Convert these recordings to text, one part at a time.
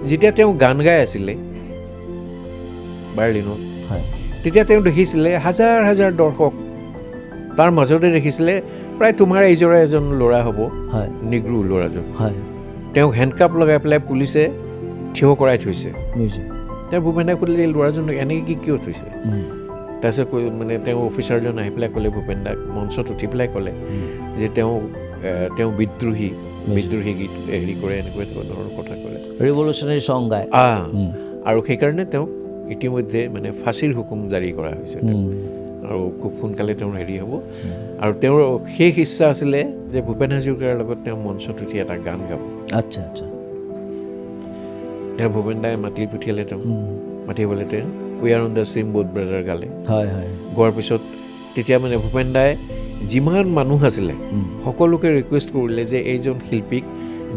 যেতিয়া তেওঁ গান গাই আছিলে বাৰ্লিনত হয় তেতিয়া তেওঁ দেখিছিলে হাজাৰ হাজাৰ দৰ্শক তাৰ মাজতে দেখিছিলে প্ৰায় তোমাৰ এইজৰা এজন ল'ৰা হ'ব হয় নিগ্ৰো ল'ৰাজন হয় তেওঁক হেণ্ডকাপ লগাই পেলাই পুলিচে থিয় কৰাই থৈছে বুজিছোঁ তেওঁ ভূপেন দাই সুধিলে এই ল'ৰাজনক এনেকৈ কিয় থৈছে তাৰপিছত মানে তেওঁ অফিচাৰজন আহি পেলাই ক'লে ভূপেন দাক মঞ্চত উঠি পেলাই ক'লে যে তেওঁ বিদ্ৰোহী গীত হেৰি কৰে এনেকুৱা ধৰণৰ কথা ক'লে ৰিভলিউচনাৰী ছং গায় আৰু সেইকাৰণে তেওঁক ইতিমধ্যে মানে ফাঁচীৰ হুকুম জাৰি কৰা হৈছে আৰু খুব সোনকালে তেওঁৰ হেৰি হ'ব আৰু তেওঁৰ শেষ ইচ্ছা আছিলে যে ভূপেন হাজৰিকাৰ লগত তেওঁ মঞ্চত উঠি এটা গান গাব আচ্ছা আচ্ছা তেওঁ ভূপেন দাই মাতি পঠিয়ালে তেওঁ মাতি পেলাই তেওঁ we are on the same boat brother গালে হয় হয় গোৱাৰ পিছত তেতিয়া মানে ভূপেন দাই যিমান মানুহ আছিলে সকলোকে ৰিকুৱেষ্ট কৰিলে যে এইজন শিল্পীক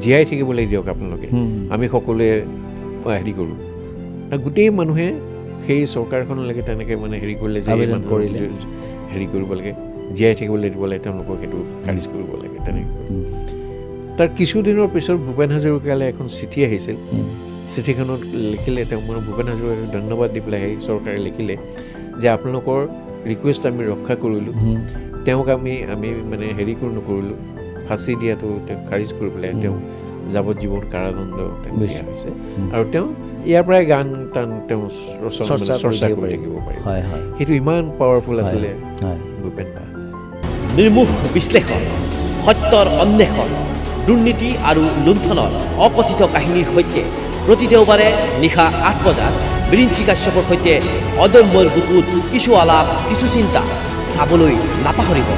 জীয়াই থাকিবলৈ দিয়ক আপোনালোকে আমি সকলোৱে হেৰি কৰোঁ গোটেই মানুহে সেই চৰকাৰখনলৈকে তেনেকৈ মানে হেৰি কৰিলে যে হেৰি কৰিব লাগে জীয়াই থাকিবলৈ দিব লাগে তেওঁলোকক সেইটো খাৰিজ কৰিব লাগে তেনেকৈ তাৰ কিছুদিনৰ পিছত ভূপেন হাজৰিকালৈ এখন চিঠি আহিছিল চিঠিখনত লিখিলে তেওঁ মানে ভূপেন হাজৰিকাক ধন্যবাদ দি পেলাই সেই চৰকাৰে লিখিলে যে আপোনালোকৰ ৰিকুৱেষ্ট আমি ৰক্ষা কৰিলোঁ তেওঁক আমি মানে হেৰি নকৰিলোঁ ফাঁচি দিয়াটো তেওঁক খাৰিজ কৰি পেলাই তেওঁ যাৱজ্জীৱন কাৰাদণ্ড তেওঁ দিয়া হৈছে আৰু তেওঁ ইয়াৰ পৰাই গান টান তেওঁ চৰ্চা কৰি থাকিব পাৰিব সেইটো ইমান পাৱাৰফুল আছিলে ভূপেন দা নিৰ্মোহ বিশ্লেষণ সত্যৰ অন্বেষণ দুৰ্নীতি আৰু লুণ্ঠনৰ অকথিত কাহিনীৰ সৈতে প্ৰতি দেওবাৰে নিশা 8 বজাত বিৰিঞ্চি কাশ্যপৰ সৈতে অদম্যৰ বুকুত কিছু আলাপ কিছু চিন্তা চাবলৈ নাপাহৰিব।